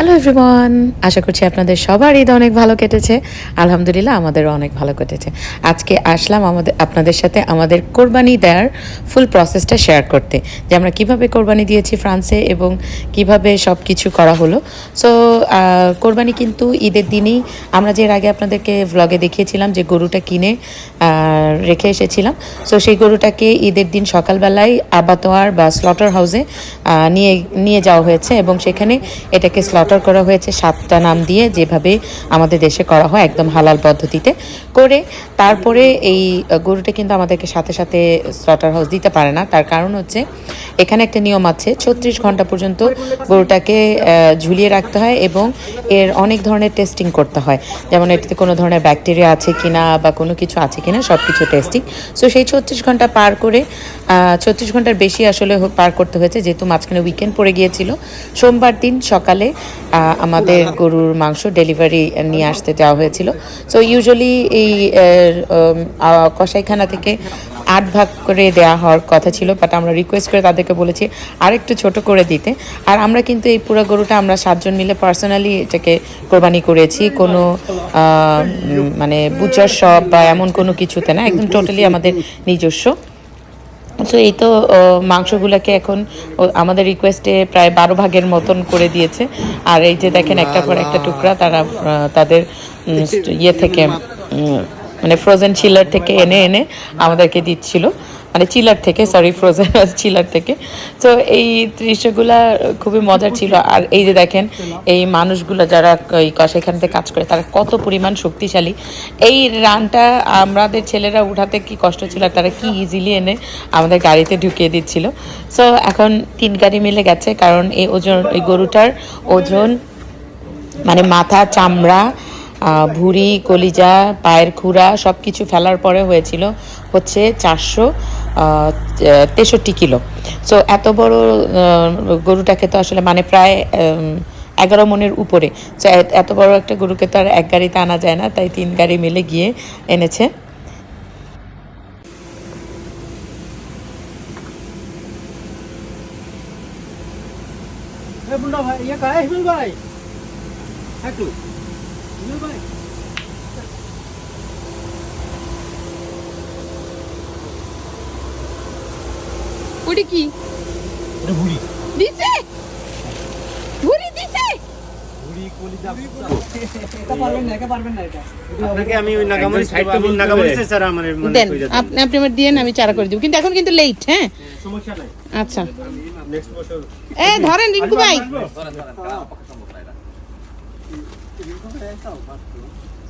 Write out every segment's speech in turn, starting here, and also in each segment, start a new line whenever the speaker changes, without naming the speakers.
Hello everyone, আশা করছি আপনাদের সবার ঈদ অনেক ভালো কেটেছে। আলহামদুলিল্লাহ আমাদেরও অনেক ভালো কেটেছে। আজকে আসলাম আপনাদের সাথে আমাদের কোরবানি দেওয়ার ফুল প্রসেসটা শেয়ার করতে, যে আমরা কীভাবে কোরবানি দিয়েছি ফ্রান্সে এবং কিভাবে সব কিছু করা হলো। সো কোরবানি কিন্তু ঈদের দিনই, আমরা যে এর আগে আপনাদেরকে ভ্লগে দেখিয়েছিলাম যে গরুটা কিনে রেখে এসেছিলাম। সো সেই গরুটাকে ঈদের দিন সকালবেলায় আবাতোয়ার বা স্লটার হাউসে নিয়ে যাওয়া হয়েছে এবং সেখানে এটাকে স্লটার করা হয়েছে 7টা নাম দিয়ে, যেভাবে আমাদের দেশে করা হয় একদম হালাল পদ্ধতিতে করে। তারপরে এই গরুটা কিন্তু আমাদেরকে সাথে সাথে স্লটার হাউস দিতে পারে না। তার কারণ হচ্ছে এখানে একটা নিয়ম আছে, 36 ঘন্টা পর্যন্ত গরুটাকে ঝুলিয়ে রাখতে হয় এবং এর অনেক ধরনের টেস্টিং করতে হয়, যেমন এটাতে কোনো ধরনের ব্যাকটেরিয়া আছে কিনা বা কোনো কিছু আছে কিনা, সব কিছু টেস্টিং। সো সেই 36 ঘন্টা পার করে 36 ঘন্টার বেশি আসলে পার করতে হয়েছে, যেহেতু মাঝখানে উইকেন্ড পড়ে গিয়েছিল। সোমবার দিন সকালে আমাদের গরুর মাংস ডেলিভারি নিয়ে আসতে যাওয়া হয়েছিল। সো ইউজুয়ালি এই কসাইখানা থেকে 8 ভাগ করে দেওয়া হওয়ার কথা ছিল, বাট আমরা রিকোয়েস্ট করে তাদেরকে বলেছি আরেকটু ছোট করে দিতে। আর আমরা কিন্তু এই পুরো গরুটা আমরা 7 জন মিলে পার্সোনালি এটাকে কোরবানি করেছি, কোনো মানে বুচার শপ বা এমন কোনো কিছুতে না, একদম টোটালি আমাদের নিজস্ব। সো এই তো মাংসগুলোকে এখন আমাদের রিকোয়েস্টে প্রায় 12 ভাগের মতন করে দিয়েছে। আর এই যে দেখেন একটার পর একটা টুকরা তারা তাদের ইয়ে থেকে মানে ফ্রোজেন চিলার থেকে এনে এনে আমাদেরকে দিচ্ছিল, মানে চিলার থেকে, সরি ফ্রোজেন চিলার থেকে। তো এই দৃশ্যগুলো খুবই মজার ছিল। আর এই যে দেখেন এই মানুষগুলো যারা এই কসাইখানাতে কাজ করে তারা কত পরিমাণ শক্তিশালী। এই রানটা আমাদের ছেলেরা উঠাতে কি কষ্ট ছিল, আর তারা কি ইজিলি এনে আমাদের গাড়িতে ঢুকিয়ে দিচ্ছিল। সো এখন 3 গাড়ি মিলে গেছে, কারণ এই গরুটার ওজন মানে মাথা, চামড়া, ভুঁড়ি, কলিজা, পায়ের খুরা সব কিছু ফেলার পরে হয়েছিল হচ্ছে 463 কিলো। সো এত বড় গরুটাকে তো আসলে মানে প্রায় 11 মণের উপরে। সো এত বড় একটা গরুকে তো আর এক গাড়িতে আনা যায় না, তাই 3 গাড়ি মিলে গিয়ে এনেছে।
ওটা কি
ভুড়ি
দিছে? ভুড়ি দিছে?
আপনাকে আমি ওই নাগামরি সাইড থেকে নাগামরি স্যার আমার মানে
দেন আপনি আমার দিয়েন, আমি চারা করে দিব, কিন্তু এখন কিন্তু লেট। হ্যাঁ
সমস্যা নাই।
আচ্ছা
নেক্সট বছর
ধরেন রিঙ্কু ভাই,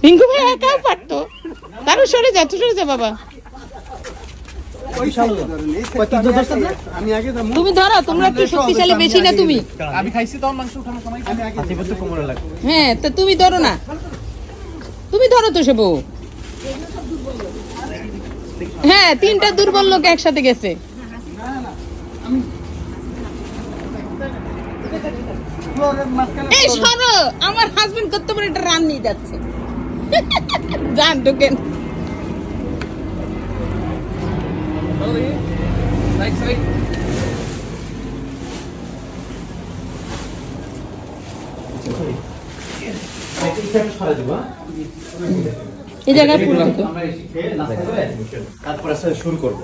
রিঙ্কু ভাই একাও পারতো। তারও সরে যা বাবা, তুমি ধরো, তোমরা একটু শক্তিশালী বেশি না তুমি?
আমি খাইছি তখন মাংস উঠানোর সময় আমি আগে হাসিবত কোমরে লাগে।
হ্যাঁ তা তুমি ধরো না, তুমি ধরো তো সেবু। হ্যাঁ 3টা দুর্বল লোক একসাথে গেছে। এই সরো, আমার হাজবেন্ড কত বড় একটা রান নিয়ে যাচ্ছে। জান ঢোকেন। এই জায়গায় ফুল দিত।
তারপরে শুরু করব।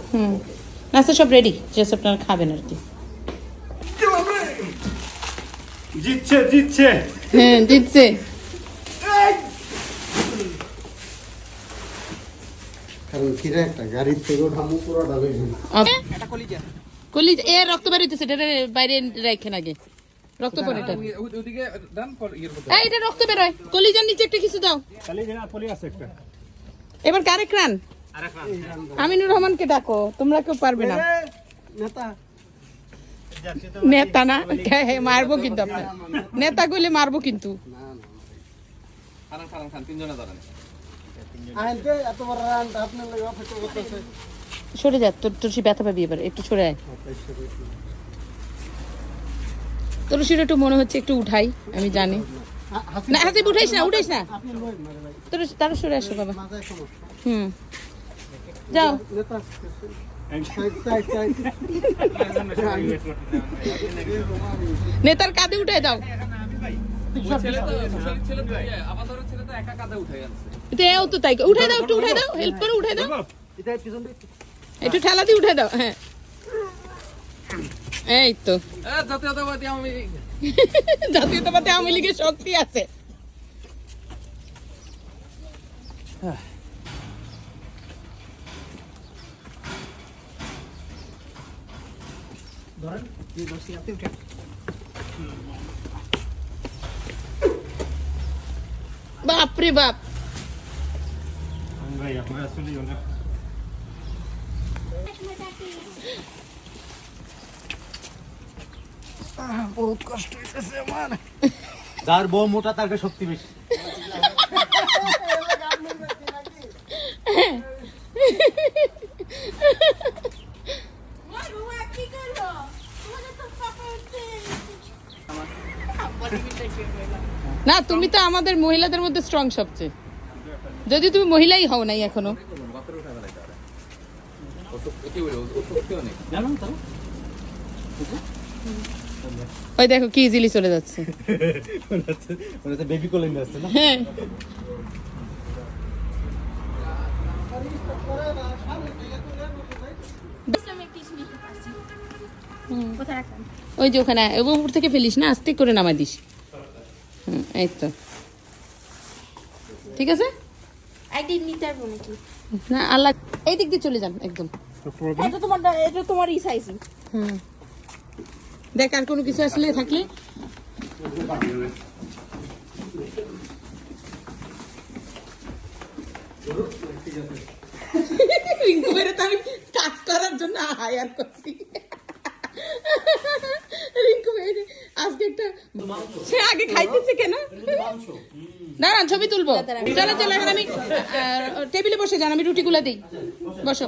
নাস্তা সব রেডি, জাস্ট আপনারা খাবেন আর কি।
জিতছে
হ্যাঁ জিতছে।
কারণ ফিরে একটা গাড়ির থেকে ওঠামু পুরোটা লইছি।
এটা কলিজা এ রক্ত বের হইতেছে, এটা বাইরে রাখেন আগে, রক্ত পড়ে এটা।
ওদিকে ডান পর ইয়ের মতো।
এই এটা রক্ত বের হয়, কলিজার নিচে একটা কিছু দাও।
কলিজা পলি আছে একটা।
এবার কারেক রান, আমিনুর রহমানকে ডাকো, তোমরা কেউ পারবে না। নেতা না মারবো কিন্তু, আপনার নেতা কইলে মারবো কিন্তু। সরে যা, তোর সে ব্যথা পাবি, এবার একটু সরে আয়। তোর শির একটু মনে হচ্ছে একটু উঠাই, আমি জানি না। হাসিব উঠাইস না তোর, তার সরে আসো বাবা। যাও নেতার কাঁধে উঠে দাও। এও তো তাই উঠাই দাও, একটু উঠাই দাও, হেল্প করো, উঠাই দাও, একটু ঠেলা দিয়ে উঠাই দাও। হ্যাঁ এই তো জাতীয়তাবাদী আওয়ামী লীগের শক্তি আছে। বাপরে বাপ,
ভাই আপনার আসলে অনেক বহুত কষ্ট হইতেছে আমার। যার বউ মোটা তার শক্তি বেশি।
না তুমি তো আমাদের মহিলাদের মধ্যে স্ট্রং সবচেয়ে, যদি তুমি মহিলাই হও নাই এখনো। ওই দেখো কি ইজিলি চলে যাচ্ছে।
বেবি কোলে নিয়ে আসছে না?
হ্যাঁ ওই যে ওখানে উপর থেকে ফেলিস না, আস্তে করে নামাই দিস। এই তো ঠিক আছে।
একদিন নিতে পারবো নাকি?
না আল্লাহ, এই দিক দিয়ে চলে যান একদম।
এটা তোমারই সাইজ।
দেখ আর কোনো কিছু আসলে থাকলে রিঙ্কু বেরে তো আমি কাজ করার জন্য হায়ার করছি। রিঙ্কু বেরে আজকে একটা সে আগে খাইতেছে কেন? না না ছবি তুলবো। চলো চলো এখন আমি টেবিলে বসে যান, আমি রুটিগুলো দিই, বসো।